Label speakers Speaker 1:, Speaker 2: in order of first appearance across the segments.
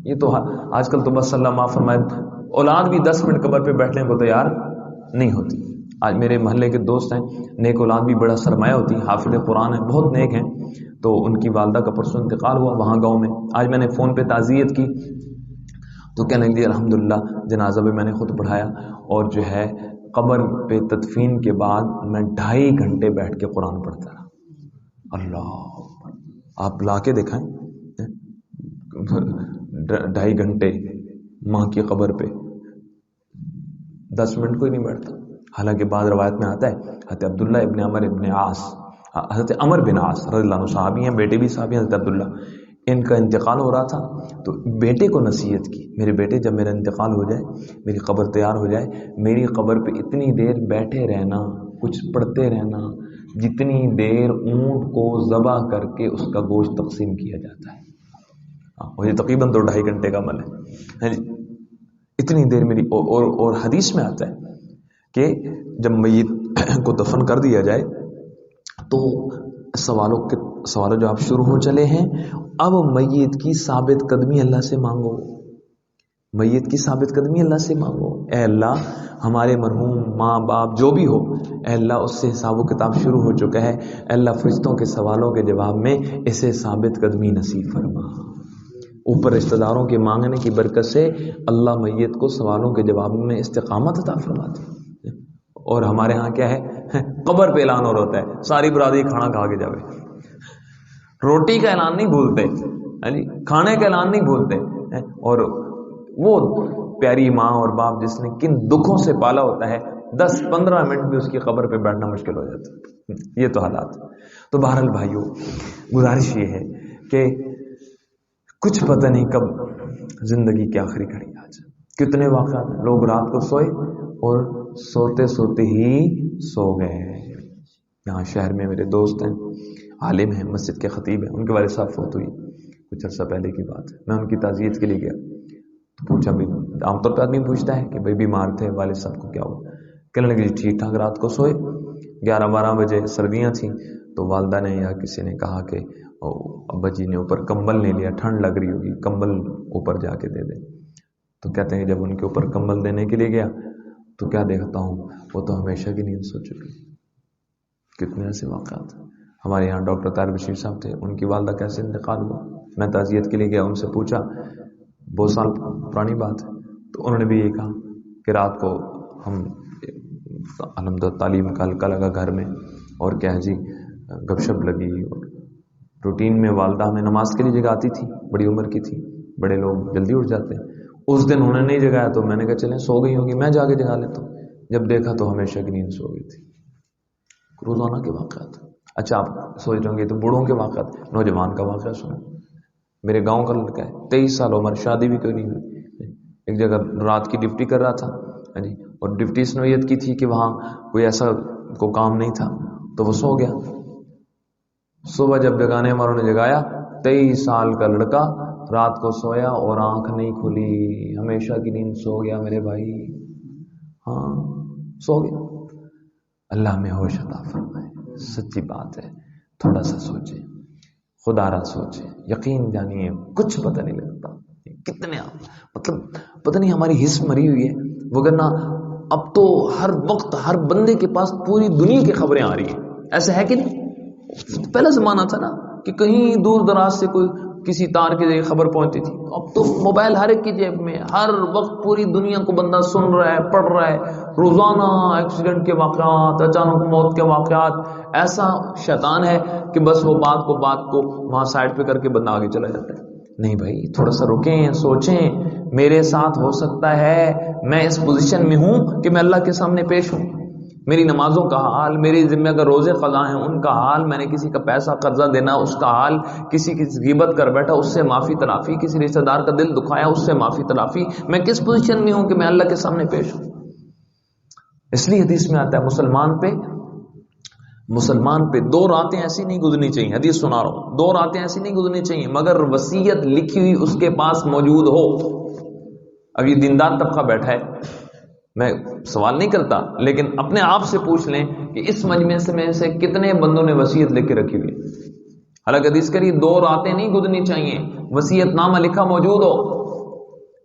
Speaker 1: یہ تو آج کل تو بس اللہ معاف فرمائے اولاد بھی 10 منٹ قبر پہ بیٹھنے کو تیار نہیں ہوتی. آج میرے محلے کے دوست ہیں، نیک اولاد بھی بڑا سرمایہ ہوتی، حافظ قرآن ہیں، بہت نیک ہیں. تو ان کی والدہ کا پرسوں انتقال ہوا وہاں گاؤں میں. آج میں نے فون پہ تعزیت کی تو کہنے لگی الحمدللہ جنازہ بھی میں نے خود پڑھایا، اور جو ہے قبر پہ تدفین کے بعد میں 2.5 گھنٹے بیٹھ کے قرآن پڑھتا رہا. اللہ آپ لا کے دکھائیں 2.5 گھنٹے ماں کی قبر پہ 10 منٹ کوئی نہیں بیٹھتا. حالانکہ بعض روایت میں آتا ہے حضرت عبداللہ ابن عمر ابن عاص، حضرت عمر بن عاص رضی اللہ عنہ صحابی ہیں، بیٹے بھی صحابی ہیں حضرت عبداللہ، ان کا انتقال ہو رہا تھا تو بیٹے کو نصیحت کی، میرے بیٹے جب میرا انتقال ہو جائے، میری قبر تیار ہو جائے، میری قبر پہ اتنی دیر بیٹھے رہنا، کچھ پڑھتے رہنا جتنی دیر اونٹ کو ذبح کر کے اس کا گوشت تقسیم کیا جاتا ہے. مجھے تقریباً 2.5 گھنٹے کا عمل ہے، اتنی دیر میری. اور حدیث میں آتا ہے کہ جب میت کو دفن کر دیا جائے تو سوالوں جو آپ شروع ہو چلے ہیں، اب میت کی ثابت قدمی اللہ سے مانگو، میت کی ثابت قدمی اللہ سے مانگو. اے اللہ ہمارے مرحوم ماں باپ جو بھی ہو، اے اللہ اس سے حساب و کتاب شروع ہو چکا ہے، اے اللہ فرشتوں کے سوالوں کے جواب میں اسے ثابت قدمی نصیب فرما. اوپر رشتہ داروں کے مانگنے کی برکت سے اللہ میت کو سوالوں کے جواب میں استقامت عطا فرماتے. اور ہمارے ہاں کیا ہے، قبر پہ اعلان ہو رہا ہے، ساری برادری کھانا کھا کے جاوے. روٹی کا اعلان نہیں بھولتے، کھانے کا اعلان نہیں بھولتے. اور وہ پیاری ماں اور باپ جس نے کن دکھوں سے پالا ہوتا ہے، 10-15 منٹ بھی اس کی قبر پہ بیٹھنا مشکل ہو جاتا ہے. یہ تو حالات. تو بہرحال بھائیو، گزارش یہ ہے کہ کچھ پتہ نہیں کب زندگی کی آخری گھڑی آ جائے. کتنے واقعات ہیں، لوگ رات کو سوئے اور سوتے سوتے ہی سو گئے. یہاں شہر میں میرے دوست ہیں، عالم ہیں، مسجد کے خطیب ہیں، ان کے والد صاحب فوت ہوئی کچھ عرصہ پہلے کی بات ہے. میں ان کی تعزیت کے لیے گیا تو پوچھا، بھی عام طور پہ آدمی پوچھتا ہے کہ بھائی بیمار تھے والد صاحب کو کیا ہوا؟ کہنے لگے جی ٹھیک ٹھاک، رات کو سوئے 11-12 بجے، سردیاں تھیں تو والدہ نے یا کسی نے کہا کہ ابا جی نے اوپر کمبل نہیں لیا، ٹھنڈ لگ رہی ہوگی، کمبل اوپر جا کے دے دے. تو کہتے ہیں جب ان کے اوپر کمبل دینے کے لیے گیا تو کیا دیکھتا ہوں، وہ تو ہمیشہ کی نیند سو چکی. کتنے ایسے واقعات. ہمارے یہاں ڈاکٹر طاہر بشیر صاحب تھے، ان کی والدہ کیسے انتقال ہوا. میں تعزیت کے لیے گیا، ان سے پوچھا، بہت سال پرانی بات ہے، تو انہوں نے بھی یہ کہا کہ رات کو ہم الحمدللہ تعلیم کا حلقہ لگا گھر میں، اور کیا جی گپ شپ لگی، اور روٹین میں والدہ ہمیں نماز کے لیے جگاتی تھی، بڑی عمر کی تھی، بڑے لوگ جلدی اٹھ جاتے ہیں. اس دن انہوں نے نہیں جگایا تو میں نے کہا چلیں سو گئی ہوگی، میں جا کے جگا لیتا ہوں. جب دیکھا تو ہمیشہ کی نیند سو گئی تھی. روزانہ کے واقعات. اچھا آپ سوچ رہے ہوں گے تو بوڑھوں کے واقعات. نوجوان کا واقعہ سنو. میرے گاؤں کا لڑکا ہے، 23 سال عمر، شادی بھی کوئی نہیں ہوئی. ایک جگہ رات کی ڈیوٹی کر رہا تھا اور ڈیوٹی اس نوعیت کی تھی کہ وہاں کوئی ایسا کو کام نہیں تھا تو وہ سو گیا. صبح جب جگانے والوں نے جگایا، 23 سال کا لڑکا رات کو سویا اور آنکھ نہیں کھلی، ہمیشہ کی نیند سو گیا میرے بھائی. ہاں سو گیا. اللہ میں ہوش عطا فرمائے. سچی بات ہے، تھوڑا سا سوچیں، خدا را سوچیں، یقین جانیے کچھ پتہ نہیں لگتا. کتنے مطلب پتہ نہیں ہماری حس مری ہوئی ہے، وگرنہ اب تو ہر وقت ہر بندے کے پاس پوری دنیا کی خبریں آ رہی ہیں. ایسا ہے کہ نہیں؟ پہلا زمانہ تھا نا کہ کہیں دور دراز سے کوئی کسی تار کے ذریعے خبر پہنچتی تھی. اب تو موبائل ہر ایک کی جیب میں، ہر وقت پوری دنیا کو بندہ سن رہا ہے، پڑھ رہا ہے. روزانہ ایکسیڈنٹ کے واقعات، اچانک موت کے واقعات. ایسا شیطان ہے کہ بس وہ بات کو وہاں سائڈ پہ کر کے بندہ آگے چلا جاتا ہے. نہیں بھائی، تھوڑا سا رکیں، سوچیں. میرے ساتھ ہو سکتا ہے میں اس پوزیشن میں ہوں کہ میں اللہ کے سامنے پیش ہوں. میری نمازوں کا حال، میری ذمہ کا روزے قضا ہیں ان کا حال، میں نے کسی کا پیسہ قرضہ دینا اس کا حال، کسی کی غیبت کر بیٹھا اس سے معافی تلافی، کسی رشتہ دار کا دل دکھایا اس سے معافی تلافی. میں کس پوزیشن میں ہوں کہ میں اللہ کے سامنے پیش ہوں. اس لیے حدیث میں آتا ہے مسلمان پہ 2 راتیں ایسی نہیں گزرنی چاہیے. حدیث سنا رہا ہوں، 2 راتیں ایسی نہیں گزرنی چاہیے مگر وصیت لکھی ہوئی اس کے پاس موجود ہو. اب یہ دیندار طبقہ بیٹھا ہے، میں سوال نہیں کرتا، لیکن اپنے آپ سے پوچھ لیں کہ اس مجمع میں سے کتنے بندوں نے وصیت لکھ کے رکھی ہوئی. حالانکہ حدیث کری 2 راتیں نہیں گزرنی چاہیے، وصیت نامہ لکھا موجود ہو.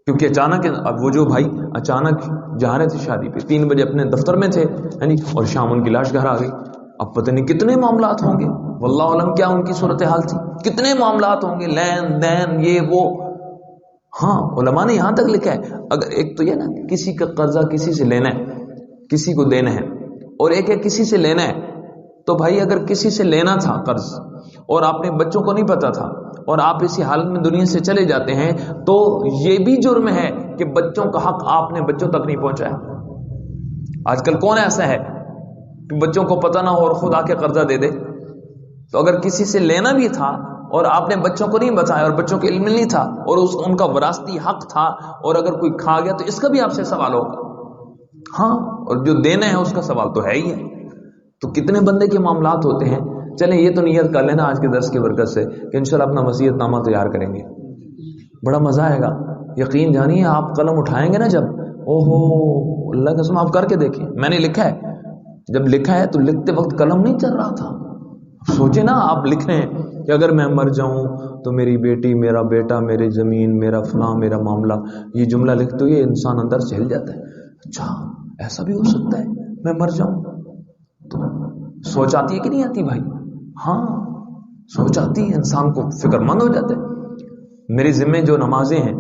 Speaker 1: کیونکہ اچانک اب وہ جو بھائی اچانک جا رہے تھے شادی پہ، 3 بجے اپنے دفتر میں تھے اور شام ان کی لاش گھر آ گئی. اب پتہ نہیں کتنے معاملات ہوں گے، واللہ علم کیا ان کی صورتحال تھی، کتنے معاملات ہوں گے، لین دین یہ وہ. ہاں علماء نے یہاں تک لکھا ہے، اگر ایک تو یہ نا کسی کا قرضہ کسی سے لینا ہے، کسی کو دینا ہے، اور ایک ہے کسی سے لینا ہے. تو بھائی اگر کسی سے لینا تھا قرض اور آپ نے بچوں کو نہیں پتا تھا اور آپ اسی حالت میں دنیا سے چلے جاتے ہیں، تو یہ بھی جرم ہے کہ بچوں کا حق آپ نے بچوں تک نہیں پہنچایا. آج کل کون ایسا ہے کہ بچوں کو پتہ نہ ہو اور خود آ کے قرضہ دے دے؟ تو اگر کسی سے لینا بھی تھا اور آپ نے بچوں کو نہیں بتایا اور بچوں کے علم میں نہیں تھا اور ان کا وراثتی حق تھا، اور اگر کوئی کھا گیا تو اس کا بھی آپ سے سوال ہوگا. ہاں، اور جو دینا ہے اس کا سوال تو ہے ہی ہے. تو کتنے بندے کے معاملات ہوتے ہیں. چلیں یہ تو نیت کر لینا آج کے درس کی برکت سے کہ انشاءاللہ اپنا وصیت نامہ تیار کریں گے، بڑا مزہ آئے گا. یقین جانیے آپ قلم اٹھائیں گے نا جب، اوہو اللہ کی قسم آپ کر کے دیکھیں. میں نے لکھا ہے، جب لکھا ہے تو لکھتے وقت قلم نہیں چل رہا تھا. سوچے نا آپ لکھ رہے ہیں کہ اگر میں مر جاؤں تو میری بیٹی، میرا بیٹا، میری زمین، میرا فلاں، میرا معاملہ. یہ جملہ لکھ تو یہ انسان اندر سے ہل جاتا ہے. اچھا ایسا بھی ہو سکتا ہے میں مر جاؤں. تو سوچ آتی ہے کہ نہیں آتی بھائی؟ ہاں سوچ آتی ہے، انسان کو فکر مند ہو جاتا ہے. میری ذمہ جو نمازیں ہیں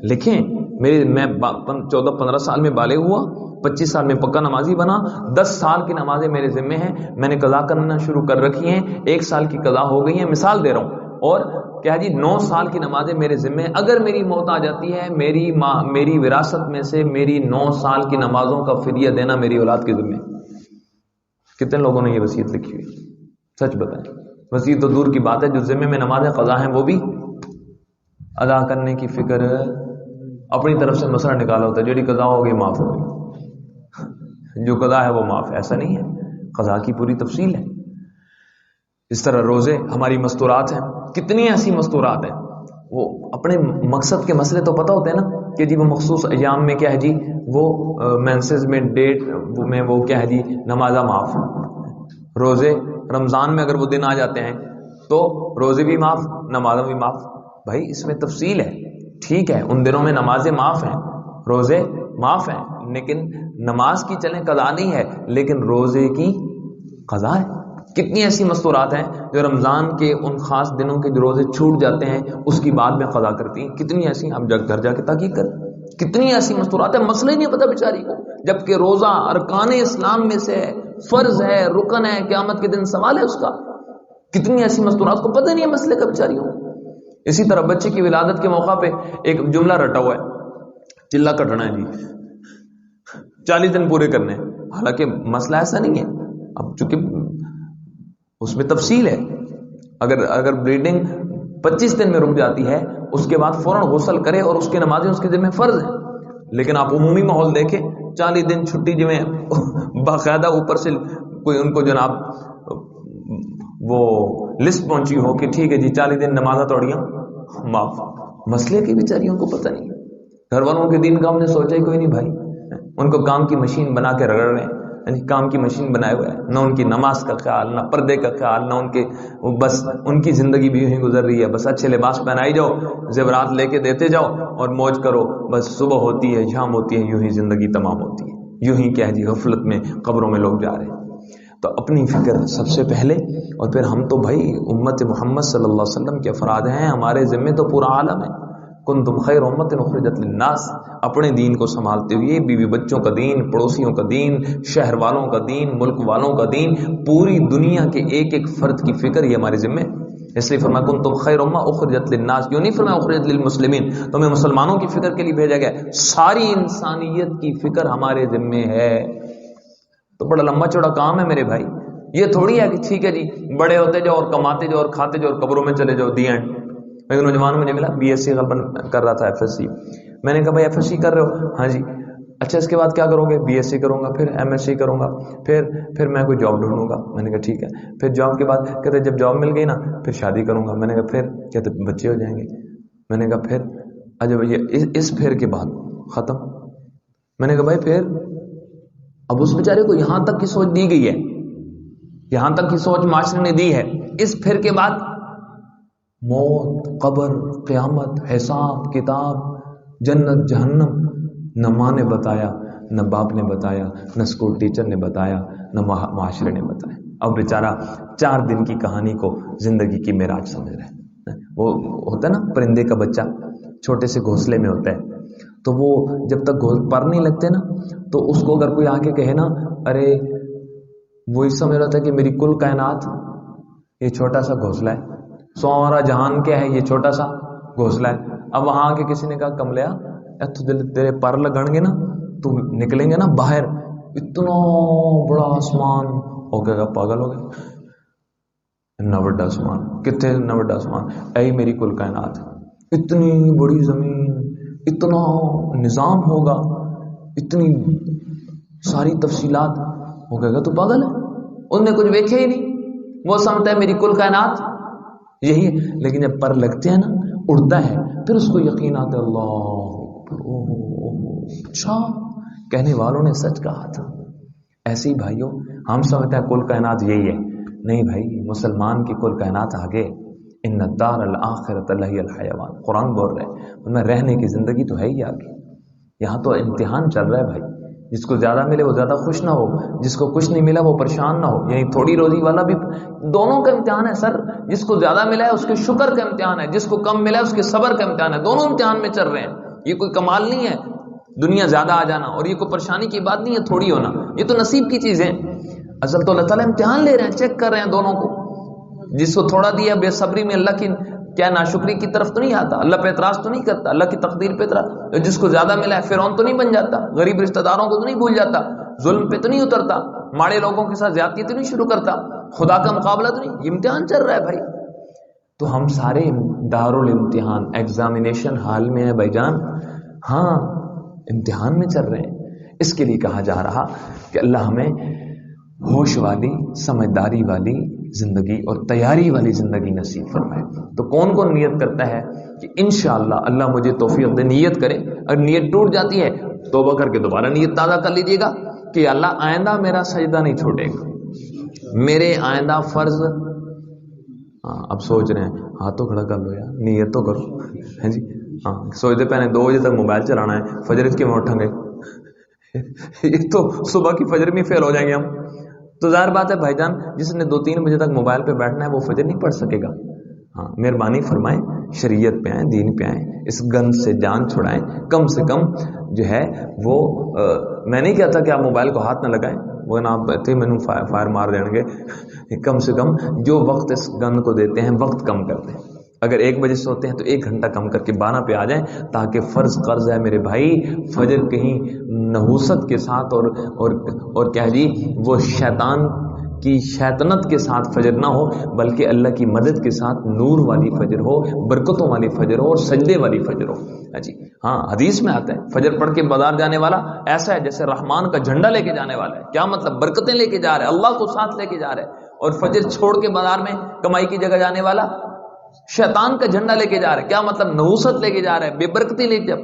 Speaker 1: لکھیں، میں 14-15 سال میں بالغ ہوا، 25 سال میں پکا نمازی بنا، 10 سال کی نمازیں میرے ذمہ ہیں، میں نے قضا کرنا شروع کر رکھی ہیں، 1 سال کی قضا ہو گئی ہیں، مثال دے رہا ہوں. اور کیا جی 9 سال کی نمازیں میرے ذمہ ہیں. اگر میری موت آ جاتی ہے، میری وراثت میں سے میری 9 سال کی نمازوں کا فدیہ دینا میری اولاد کے ذمہ ہے. کتنے لوگوں نے یہ وصیت لکھی ہوئی؟ سچ بتائیں. وصیت تو دور کی بات ہے، جو ذمہ میں نمازیں قضا ہیں وہ بھی ادا کرنے کی فکر اپنی طرف سے مسئلہ نکالا ہوتا ہے. جو قضا ہوگی معاف ہوگی، جو قضا ہے وہ معاف ہے. ایسا نہیں ہے، قضا کی پوری تفصیل ہے. اس طرح روزے ہماری مستورات ہیں، کتنی ایسی مستورات ہیں. وہ اپنے مقصد کے مسئلے تو پتہ ہوتے ہیں نا کہ جی وہ مخصوص ایام میں کیا ہے جی، وہ مینسز میں ڈیٹ میں وہ کیا ہے جی نمازہ معاف. روزے رمضان میں اگر وہ دن آ جاتے ہیں تو روزے بھی معاف، نمازیں بھی معاف. بھائی اس میں تفصیل ہے. ٹھیک ہے ان دنوں میں نمازیں معاف ہیں، روزے معاف ہیں، لیکن نماز کی چلیں قضا نہیں ہے، لیکن روزے کی قضا ہے. کتنی ایسی مستورات ہیں جو رمضان کے ان خاص دنوں کے جو روزے چھوٹ جاتے ہیں اس کی بعد میں قضا کرتی ہیں. کتنی ایسی، آپ گھر جا کے تحقیق کریں. کتنی ایسی مستورات ہیں، مسئلہ ہی نہیں پتا بیچاری کو، جبکہ روزہ ارکان اسلام میں سے ہے، فرض ہے، رکن ہے، قیامت کے دن سوال ہے اس کا. کتنی ایسی مستورات کو پتہ نہیں ہے مسئلے کا بیچاریوں. اسی طرح بچے کی ولادت کے موقع پہ ایک جملہ رٹا ہوا ہے، چلا کٹنا ہے جی، 40 دن پورے کرنے. حالانکہ مسئلہ ایسا نہیں ہے. اب چونکہ اس میں تفصیل ہے، اگر بلیڈنگ 25 دن میں رک جاتی ہے اس کے بعد فوراً غسل کرے اور اس کی نمازیں اس کے ذمہ فرض ہیں. لیکن آپ عمومی ماحول دیکھیں، 40 دن چھٹی جو ہے باقاعدہ اوپر سے کوئی ان کو جناب وہ لسٹ پہنچی ہو کہ ٹھیک ہے جی 40 دن نمازیں توڑیاں معاف. مسئلے کی بیچاریوں کو پتہ نہیں. گھر والوں کے دین کا ہم نے سوچا ہی کوئی نہیں بھائی. ان کو کام کی مشین بنا کے رگڑ رہے ہیں، کام کی مشین بنائے ہوئے ہیں. نہ ان کی نماز کا خیال، نہ پردے کا خیال، نہ ان کے، بس ان کی زندگی بھی یوں ہی گزر رہی ہے. بس اچھے لباس پہنائی جاؤ، زیورات لے کے دیتے جاؤ اور موج کرو. بس صبح ہوتی ہے، شام ہوتی ہے، یوں ہی زندگی تمام ہوتی ہے. یوں ہی کیا جی غفلت میں قبروں میں لوگ جا رہے ہیں. تو اپنی فکر سب سے پہلے، اور پھر ہم تو بھائی امت محمد صلی اللہ علیہ وسلم کے افراد ہیں، ہمارے ذمہ تو پورا عالم ہے. کنتم خیر امت اخرجت للناس. اپنے دین کو سنبھالتے ہوئے بیوی بچوں کا دین، پڑوسیوں کا دین، شہر والوں کا دین، ملک والوں کا دین، پوری دنیا کے ایک ایک فرد کی فکر یہ ہمارے ذمہ. اس لیے فرمایا کنتم خیر امہ اخرجت للناس. کیوں نہیں فرمایا اخرجت للمسلمین؟ تمہیں مسلمانوں کی فکر کے لیے بھیجا گیا. ساری انسانیت کی فکر ہمارے ذمہ ہے. تو بڑا لمبا چوڑا کام ہے میرے بھائی. یہ تھوڑی ہے کہ ٹھیک ہے جی بڑے ہوتے جاؤ اور کماتے جاؤ اور کھاتے جاؤ اور قبروں میں چلے جاؤ. The end. ایک نوجوان مجھے ملا، بی ایس سی کر رہا تھا، ایف ایس سی. میں نے کہا بھائی ایف ایس سی کر رہے ہو؟ ہاں جی. اچھا اس کے بعد کیا کرو گے؟ بی ایس سی کروں گا، پھر ایم ایس سی کروں گا، پھر میں کوئی جاب ڈھونڈوں گا. میں نے کہا ٹھیک ہے. پھر جاب کے بعد کہتے جب جاب مل گئی نا پھر شادی کروں گا. میں نے کہا پھر؟ کہتے بچے ہو جائیں گے. میں نے کہا پھر؟ اچھا یہ اس پھر کے بعد ختم. میں نے کہا بھائی پھر؟ اب اس بیچارے کو یہاں تک کی سوچ دی گئی ہے، یہاں تک کی سوچ معاشرے نے دی ہے. اس پھر کے بعد موت، قبر، قیامت، حساب کتاب، جنت جہنم نہ ماں نے بتایا، نہ باپ نے بتایا، نہ اسکول ٹیچر نے بتایا، نہ معاشرے نے بتایا. اب بیچارہ 4 دن کی کہانی کو زندگی کی معراج سمجھ رہے ہیں. وہ ہوتا ہے نا پرندے کا بچہ چھوٹے سے گھونسلے میں ہوتا ہے، تو وہ جب تک پر نہیں لگتے نا، تو اس کو اگر کوئی آ کے کہے نا، ارے وہی سمجھ رہا تھا کہ میری کل کائنات یہ چھوٹا سا گھونسلہ ہے، سارا جہان کیا ہے، یہ چھوٹا سا گھونسلہ ہے. اب وہاں آ کے کسی نے کہا کملیا تیرے پر لگن گے نا، تو نکلیں گے نا باہر، اتنا بڑا آسمان ہو گیا، پاگل ہو گئے. اتنا بڑا آسمان کتنے، اتنا بڑا آسمان اے میری کل کائنات، اتنی بڑی زمین، اتنا نظام ہوگا، اتنی ساری تفصیلات ہو گئے گا، تو پاگل ہے. ان نے کچھ دیکھا ہی نہیں، وہ سمجھتا ہے میری کل کائنات یہی ہے. لیکن جب پر لگتے ہیں نا، اڑتا ہے، پھر اس کو یقین آتا ہے، اللہ اچھا کہنے والوں نے سچ کہا تھا. ایسے ہی بھائیوں ہم سمجھتے ہیں کل کائنات یہی ہے. نہیں بھائی، مسلمان کی کل کائنات آگے. ان الدار الاخرۃ لہی الحیوان، قرآن بول رہے ہیں ان میں رہنے کی زندگی تو ہے ہی آگے. یہاں تو امتحان چل رہا ہے بھائی. جس کو زیادہ ملے وہ زیادہ خوش نہ ہو، جس کو کچھ نہیں ملا وہ پریشان نہ ہو. یعنی تھوڑی روزی والا بھی، دونوں کا امتحان ہے سر. جس کو زیادہ ملا ہے اس کے شکر کا امتحان ہے، جس کو کم ملا ہے اس کے صبر کا امتحان ہے. دونوں امتحان میں چل رہے ہیں. یہ کوئی کمال نہیں ہے دنیا زیادہ آ جانا، اور یہ کوئی پریشانی کی بات نہیں ہے تھوڑی ہونا. یہ تو نصیب کی چیز ہے. اصل تو اللہ تعالیٰ امتحان لے رہے ہیں، چیک کر رہے ہیں دونوں کو. جس کو تھوڑا دیا بے صبری میں اللہ کی کیا ناشکری کی طرف تو نہیں آتا، اللہ پہ اعتراض تو نہیں کرتا، اللہ کی تقدیر پہ اعتراض. جس کو زیادہ ملا ہے فرعون تو نہیں بن جاتا، غریب رشتہ داروں کو تو نہیں بھول جاتا، ظلم پہ تو نہیں اترتا، ماڑے لوگوں کے ساتھ زیادتی تو نہیں شروع کرتا، خدا کا مقابلہ تو نہیں. یہ امتحان چل رہا ہے بھائی. تو ہم سارے دارالامتحان ایگزامینیشن ہال میں ہیں بھائی جان. ہاں امتحان میں چل رہے ہیں. اس کے لیے کہا جا رہا کہ اللہ ہمیں ہوش والی، سمجھداری والی زندگی اور تیاری والی زندگی نصیب فرمائے. تو کون کون نیت کرتا ہے کہ انشاءاللہ اللہ مجھے توفیق دے؟ نیت کرے. اگر نیت ٹوٹ جاتی ہے توبہ کر کے دوبارہ نیت تازہ کر لیجیے گا کہ اللہ آئندہ میرا سجدہ نہیں چھوڑے گا، میرے آئندہ فرض. اب سوچ رہے ہیں ہاتھوں کھڑا کر لو یار، نیت تو کرو. ہے جی ہاں، سوچتے پہلے 2 بجے تک موبائل چلانا ہے، فجر کے میں اٹھیں گے. یہ تو صبح کی فجر میں فیل ہو جائیں گے ہم. تو ظاہر بات ہے بھائی جان، جس نے 2-3 بجے تک موبائل پہ بیٹھنا ہے وہ فجر نہیں پڑھ سکے گا. ہاں مہربانی فرمائیں، شریعت پہ آئیں، دین پہ آئیں، اس گند سے جان چھڑائیں. کم سے کم جو ہے وہ میں نہیں کہتا کہ آپ موبائل کو ہاتھ نہ لگائیں، وہ نا آپ تھے میں فائر مار دیں گے. کم سے کم جو وقت اس گند کو دیتے ہیں وقت کم کر دیں. اگر 1 بجے سوتے ہیں تو 1 گھنٹہ کم کر کے 12 پہ آ جائیں، تاکہ فرض قرض ہے میرے بھائی، فجر کہیں نحوست کے ساتھ اور کیا جی وہ شیطان کی شیطنت کے ساتھ فجر نہ ہو، بلکہ اللہ کی مدد کے ساتھ نور والی فجر ہو، برکتوں والی فجر ہو، اور سجدے والی فجر ہو. جی ہاں، حدیث میں آتا ہے فجر پڑھ کے بازار جانے والا ایسا ہے جیسے رحمان کا جھنڈا لے کے جانے والا ہے. کیا مطلب؟ برکتیں لے کے جا رہا ہے، اللہ کو ساتھ لے کے جا رہا ہے. اور فجر چھوڑ کے بازار میں کمائی کی جگہ جانے والا شیطان کا جھنڈا لے کے جا رہا ہے. کیا مطلب؟ نحوست لے کے جا رہا ہے، بے برکتی لے کے.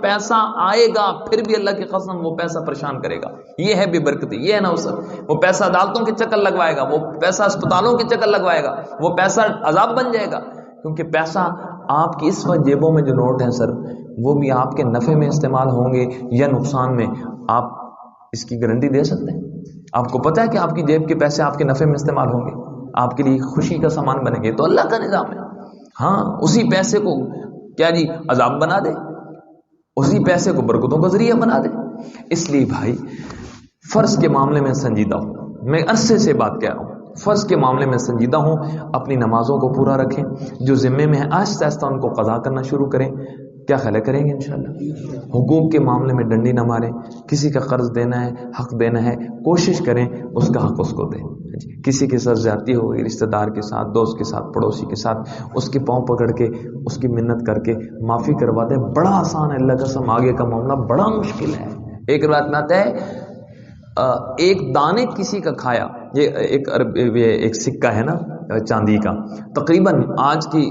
Speaker 1: پیسہ آئے گا پھر بھی اللہ کی قسم وہ پیسہ پریشان کرے گا. یہ ہے بے برکتی، یہ ہے نحوست. وہ پیسہ عدالتوں کے چکر لگوائے گا، وہ پیسہ اسپتالوں کے چکر لگوائے گا، وہ پیسہ عذاب بن جائے گا. کیونکہ پیسہ آپ کی اس وقت جیبوں میں جو نوٹ ہیں سر، وہ بھی آپ کے نفع میں استعمال ہوں گے یا نقصان میں، آپ اس کی گارنٹی دے سکتے ہیں؟ آپ کو پتہ ہے کہ آپ کی جیب کے پیسے آپ کے نفع میں استعمال ہوں گے، آپ کے لیے خوشی کا سامان بنیں گے؟ تو اللہ کا نظام ہے. ہاں اسی پیسے کو کیا جی عذاب بنا دے، اسی پیسے کو برکتوں کا ذریعہ بنا دے. اس لیے بھائی فرض کے معاملے میں سنجیدہ ہوں. میں عرصے سے بات کہہ رہا ہوں، فرض کے معاملے میں سنجیدہ ہوں. اپنی نمازوں کو پورا رکھیں، جو ذمے میں ہے آہستہ آہستہ ان کو قضا کرنا شروع کریں. کیا خیال کریں گے انشاءاللہ؟ حقوق کے معاملے میں ڈنڈی نہ ماریں. کسی کا قرض دینا ہے، حق دینا ہے، کوشش کریں اس کا حق اس کو دیں. کسی کے ساتھ زیادتی ہو گئی، رشتہ دار کے ساتھ، دوست کے ساتھ، پڑوسی کے ساتھ، اس کے پاؤں پکڑ کے اس کی منت کر کے معافی کروا دیں. بڑا آسان ہے، اللہ قسم آگے کا معاملہ بڑا مشکل ہے. ایک روایت میں آتا ہے ایک دانے کسی کا کھایا، یہ ایک سکہ ہے نا چاندی کا، تقریباً آج کی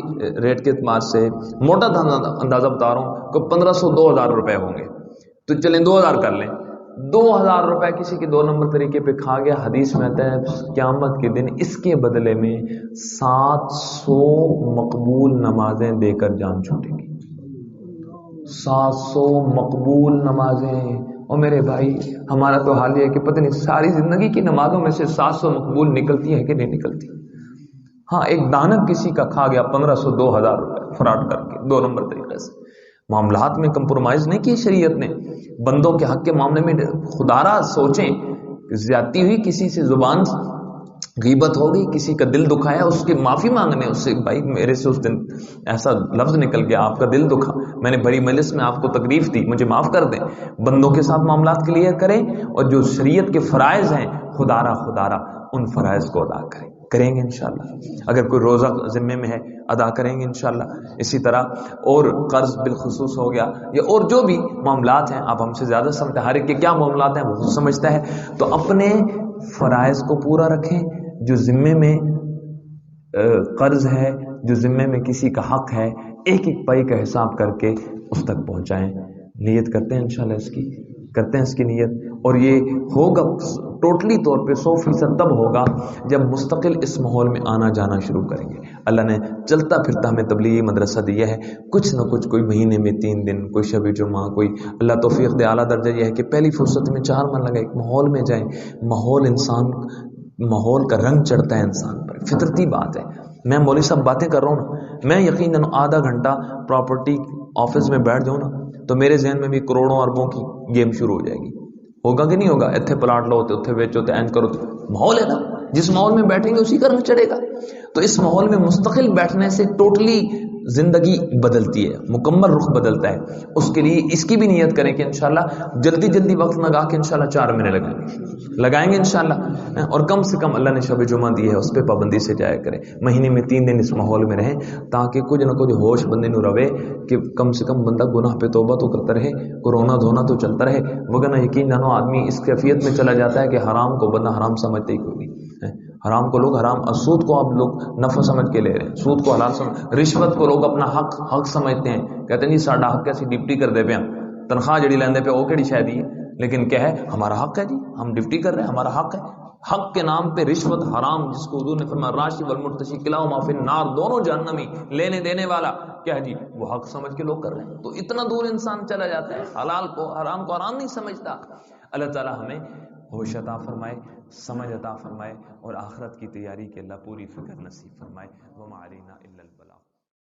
Speaker 1: ریٹ کے اعتبار سے موٹا اندازہ بتا رہا ہوں کہ 1500-2000 روپے ہوں گے. تو چلیں 2000 کر لیں. 2000 روپے کسی کے 2 نمبر طریقے پہ کھا گیا. حدیث میں آتا ہے قیامت کے دن اس کے بدلے میں 700 مقبول نمازیں دے کر جان چھوٹے گی. 700 مقبول نمازیں. اور میرے بھائی ہمارا تو حال یہ ہے کہ پتہ نہیں ساری زندگی کی نمازوں میں سے 700 مقبول نکلتی ہے کہ نہیں نکلتی. ہاں ایک دانت کسی کا کھا گیا 1500 2000 روپے فراڈ کر کے 2 نمبر طریقے سے. معاملات میں کمپرومائز نہیں کی شریعت نے. بندوں کے حق کے معاملے میں خدارا سوچیں. زیادتی ہوئی کسی سے زبان غیبت ہو گئی, کسی کا دل دکھایا, اس کی معافی مانگنے اس سے, بھائی میرے سے اس دن ایسا لفظ نکل گیا, آپ کا دل دکھا, میں نے بڑی مجلس میں آپ کو تکلیف دی, مجھے معاف کر دیں. بندوں کے ساتھ معاملات کلیئر کریں, اور جو شریعت کے فرائض ہیں خدارا ان فرائض کو ادا کریں گے انشاءاللہ. اگر کوئی روزہ ذمے میں ہے ادا کریں گے انشاءاللہ. اسی طرح اور قرض بالخصوص ہو گیا, یا اور جو بھی معاملات ہیں, آپ ہم سے زیادہ سمجھتے ہیں, ہر ایک کے کیا معاملات ہیں وہ خود سمجھتا ہے. تو اپنے فرائض کو پورا رکھیں. جو ذمے میں قرض ہے, جو ذمے میں کسی کا حق ہے, ایک ایک پائی کا حساب کر کے اس تک پہنچائیں. نیت کرتے ہیں انشاءاللہ اس کی نیت. اور یہ ہوگا ٹوٹلی طور پہ 100% تب ہوگا جب مستقل اس ماحول میں آنا جانا شروع کریں گے. اللہ نے چلتا پھرتا ہمیں تبلیغی مدرسہ دیا ہے, کچھ نہ کچھ, کوئی مہینے میں 3 دن, کوئی شب جمعہ, کوئی اللہ توفیق دے. اعلیٰ درجہ یہ ہے کہ پہلی فرصت میں 4 من لگائے, ایک ماحول میں جائیں. ماحول کا رنگ چڑھتا ہے انسان پر, فطرتی بات ہے. میں مولوی صاحب باتیں کر رہا ہوں نا, میں یقیناً آدھا گھنٹہ پراپرٹی آفس میں بیٹھ جاؤں نا, تو میرے ذہن میں بھی کروڑوں اربوں کی گیم شروع ہو جائے گی. ہوگا کہ نہیں ہوگا؟ اتنے پلاٹ لو, اتنے بیچو, این کرو. ماحول ہے نا, جس ماحول میں بیٹھیں گے اسی کا رنگ چڑھے گا. تو اس ماحول میں مستقل بیٹھنے سے ٹوٹلی زندگی بدلتی ہے, مکمل رخ بدلتا ہے. اس کے لیے اس کی بھی نیت کریں کہ انشاءاللہ جلدی وقت لگا کے انشاءاللہ 4 مہینے لگائیں گے انشاءاللہ. اور کم سے کم اللہ نے شب جمعہ دی ہے, اس پہ پابندی سے جایا کریں. مہینے میں 3 دن اس ماحول میں رہیں, تاکہ کچھ نہ کچھ ہوش بندے نو رہے کہ کم سے کم بندہ گناہ پہ توبہ تو کرتا رہے, کورونا دھونا تو چلتا رہے. وگرنہ یقین جانو آدمی اس کیفیت میں چلا جاتا ہے کہ حرام کو بندہ حرام سمجھتے ہی کوئی نہیں. حرام کو لوگ حرام, سود کو آپ لوگ نفع سمجھ کے لے رہے ہیں, سود کو حلال سمجھ, رشوت کو لوگ اپنا حق سمجھتے ہیں. کہتے ہیں جی ساڈا حق کیسی ڈپٹی کر دے پیا, تنخواہ جڑی لیندے پہ وہ کہڑی شاید ہی ہے, لیکن کیا ہے ہمارا حق ہے جی, ہم ڈپٹی کر رہے ہیں, ہمارا حق ہے. حق کے نام پہ رشوت حرام, جس کو حضور نے فرمایا راشی والمرتشی کلاہما فی النار, دونوں جہنمی, لینے دینے والا کیا ہے جی, وہ حق سمجھ کے لوگ کر رہے ہیں. تو اتنا دور انسان چلا جاتا ہے, حلال کو حرام کو حرام نہیں سمجھتا. اللہ تعالی ہمیں ہوش عطا فرمائے, سمجھ عطا فرمائے, اور آخرت کی تیاری کے اللہ پوری فکر نصیب فرمائے. وما علینا الا البلاغ.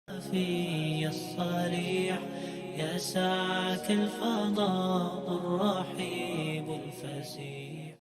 Speaker 1: في الصريح يسعك الفضاء الرحيب الفسيح.